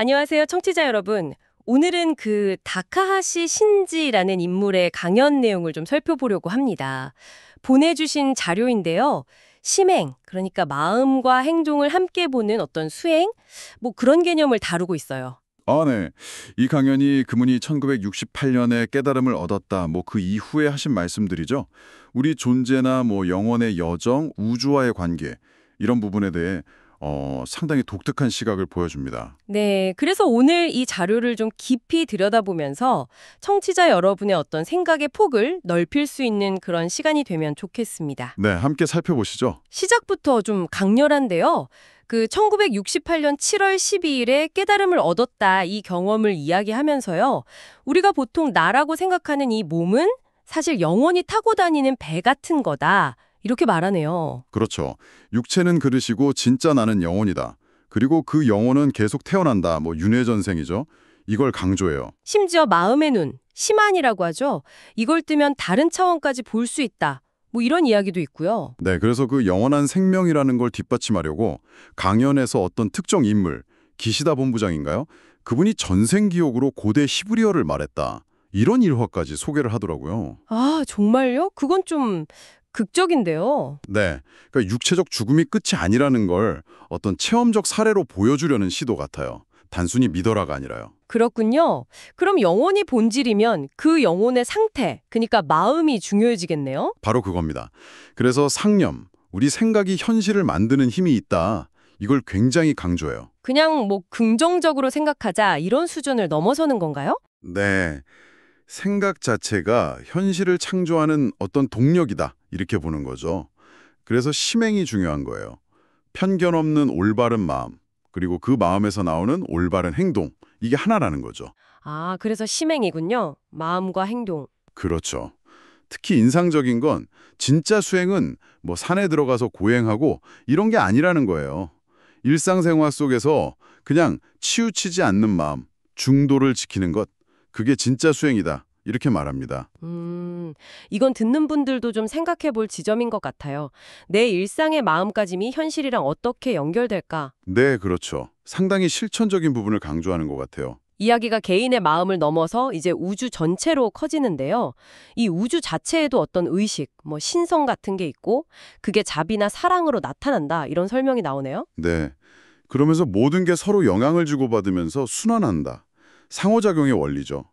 안녕하세요, 청취자 여러분. 오늘은 그 다카하시 신지라는 인물의 강연 내용을 좀 살펴보려고 합니다. 보내주신 자료인데요. 심행, 그러니까 마음과 행동을 함께 보는 어떤 수행? 뭐 그런 개념을 다루고 있어요. 네. 이 강연이 그분이 1968년에 깨달음을 얻었다. 그 이후에 하신 말씀들이죠. 우리 존재나 영혼의 여정, 우주와의 관계 이런 부분에 대해 상당히 독특한 시각을 보여줍니다. 네, 그래서 오늘 이 자료를 좀 깊이 들여다보면서 청취자 여러분의 어떤 생각의 폭을 넓힐 수 있는 그런 시간이 되면 좋겠습니다. 네, 함께 살펴보시죠. 시작부터 좀 강렬한데요. 그 1968년 7월 12일에 깨달음을 얻었다 이 경험을 이야기하면서요. 우리가 보통 나라고 생각하는 이 몸은 사실 영원히 타고 다니는 배 같은 거다. 이렇게 말하네요. 그렇죠. 육체는 그릇이고 진짜 나는 영혼이다. 그리고 그 영혼은 계속 태어난다. 윤회전생이죠. 이걸 강조해요. 심지어 마음의 눈, 심안이라고 하죠. 이걸 뜨면 다른 차원까지 볼 수 있다. 이런 이야기도 있고요. 네, 그래서 그 영원한 생명이라는 걸 뒷받침하려고 강연에서 어떤 특정 인물, 기시다 본부장인가요? 그분이 전생 기억으로 고대 히브리어를 말했다. 이런 일화까지 소개를 하더라고요. 아, 정말요? 그건 좀 극적인데요. 네, 그러니까 육체적 죽음이 끝이 아니라는 걸 어떤 체험적 사례로 보여주려는 시도 같아요. 단순히 믿어라가 아니라요. 그렇군요. 그럼 영혼이 본질이면 그 영혼의 상태, 그러니까 마음이 중요해지겠네요? 바로 그겁니다. 그래서 상념, 우리 생각이 현실을 만드는 힘이 있다. 이걸 굉장히 강조해요. 그냥 긍정적으로 생각하자 이런 수준을 넘어서는 건가요? 네, 생각 자체가 현실을 창조하는 어떤 동력이다. 이렇게 보는 거죠. 그래서 심행이 중요한 거예요. 편견 없는 올바른 마음, 그리고 그 마음에서 나오는 올바른 행동. 이게 하나라는 거죠. 아, 그래서 심행이군요. 마음과 행동. 그렇죠. 특히 인상적인 건 진짜 수행은 산에 들어가서 고행하고 이런 게 아니라는 거예요. 일상생활 속에서 그냥 치우치지 않는 마음, 중도를 지키는 것, 그게 진짜 수행이다. 이렇게 말합니다. 이건 듣는 분들도 좀 생각해 볼 지점인 것 같아요. 내 일상의 마음가짐이 현실이랑 어떻게 연결될까? 네, 그렇죠. 상당히 실천적인 부분을 강조하는 것 같아요. 이야기가 개인의 마음을 넘어서 이제 우주 전체로 커지는데요. 이 우주 자체에도 어떤 의식, 신성 같은 게 있고 그게 자비나 사랑으로 나타난다. 이런 설명이 나오네요. 네. 그러면서 모든 게 서로 영향을 주고받으면서 순환한다. 상호작용의 원리죠.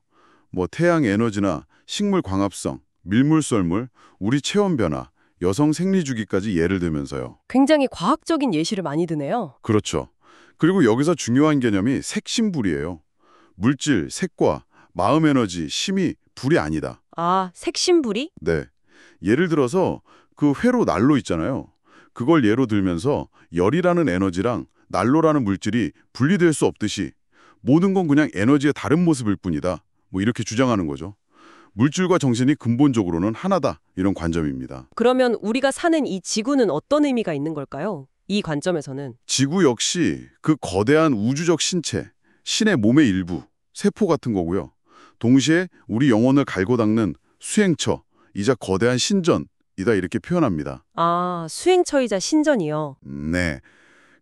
태양 에너지나 식물 광합성, 밀물썰물, 우리 체온 변화, 여성 생리 주기까지 예를 들면서요. 굉장히 과학적인 예시를 많이 드네요. 그렇죠. 그리고 여기서 중요한 개념이 색신불이에요. 물질, 색과 마음 에너지, 심이 불이 아니다. 아, 색신불이? 네. 예를 들어서 그 회로 난로 있잖아요. 그걸 예로 들면서 열이라는 에너지랑 난로라는 물질이 분리될 수 없듯이 모든 건 그냥 에너지의 다른 모습일 뿐이다. 이렇게 주장하는 거죠. 물질과 정신이 근본적으로는 하나다. 이런 관점입니다. 그러면 우리가 사는 이 지구는 어떤 의미가 있는 걸까요? 이 관점에서는. 지구 역시 그 거대한 우주적 신체, 신의 몸의 일부, 세포 같은 거고요. 동시에 우리 영혼을 갈고 닦는 수행처이자 거대한 신전이다 이렇게 표현합니다. 아, 수행처이자 신전이요. 네.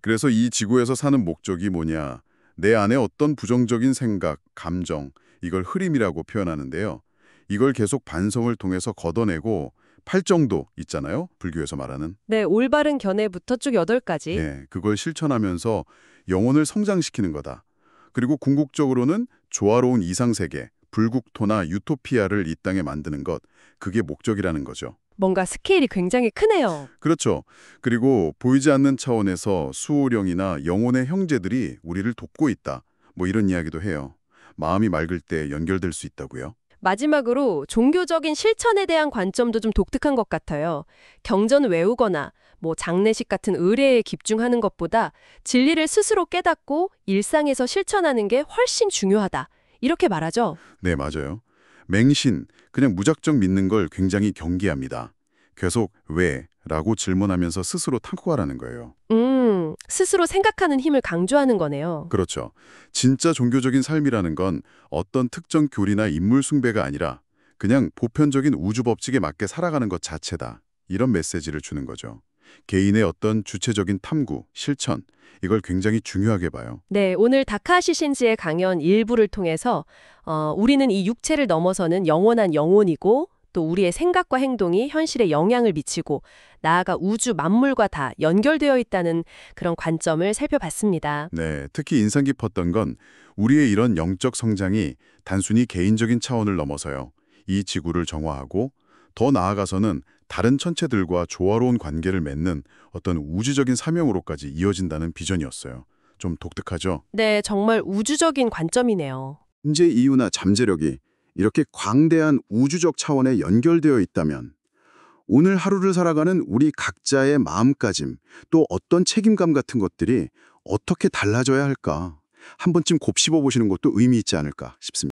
그래서 이 지구에서 사는 목적이 뭐냐. 내 안에 어떤 부정적인 생각, 감정, 이걸 흐림이라고 표현하는데요. 이걸 계속 반성을 통해서 걷어내고 팔정도 있잖아요. 불교에서 말하는. 네, 올바른 견해부터 쭉 8가지. 네, 그걸 실천하면서 영혼을 성장시키는 거다. 그리고 궁극적으로는 조화로운 이상세계, 불국토나 유토피아를 이 땅에 만드는 것, 그게 목적이라는 거죠. 뭔가 스케일이 굉장히 크네요. 그렇죠. 그리고 보이지 않는 차원에서 수호령이나 영혼의 형제들이 우리를 돕고 있다. 이런 이야기도 해요. 마음이 맑을 때 연결될 수 있다고요. 마지막으로 종교적인 실천에 대한 관점도 좀 독특한 것 같아요. 경전 외우거나 장례식 같은 의례에 집중하는 것보다 진리를 스스로 깨닫고 일상에서 실천하는 게 훨씬 중요하다. 이렇게 말하죠. 네, 맞아요. 맹신, 그냥 무작정 믿는 걸 굉장히 경계합니다. 계속 왜? 라고 질문하면서 스스로 탐구하라는 거예요. 스스로 생각하는 힘을 강조하는 거네요. 그렇죠. 진짜 종교적인 삶이라는 건 어떤 특정 교리나 인물 숭배가 아니라 그냥 보편적인 우주 법칙에 맞게 살아가는 것 자체다. 이런 메시지를 주는 거죠. 개인의 어떤 주체적인 탐구, 실천, 이걸 굉장히 중요하게 봐요. 네, 오늘 다카하시 신지의 강연 일부를 통해서 우리는 이 육체를 넘어서는 영원한 영혼이고 또 우리의 생각과 행동이 현실에 영향을 미치고 나아가 우주 만물과 다 연결되어 있다는 그런 관점을 살펴봤습니다. 네, 특히 인상 깊었던 건 우리의 이런 영적 성장이 단순히 개인적인 차원을 넘어서요. 이 지구를 정화하고 더 나아가서는 다른 천체들과 조화로운 관계를 맺는 어떤 우주적인 사명으로까지 이어진다는 비전이었어요. 좀 독특하죠? 네, 정말 우주적인 관점이네요. 문제 이유나 잠재력이 이렇게 광대한 우주적 차원에 연결되어 있다면 오늘 하루를 살아가는 우리 각자의 마음가짐, 또 어떤 책임감 같은 것들이 어떻게 달라져야 할까? 한 번쯤 곱씹어 보시는 것도 의미 있지 않을까 싶습니다.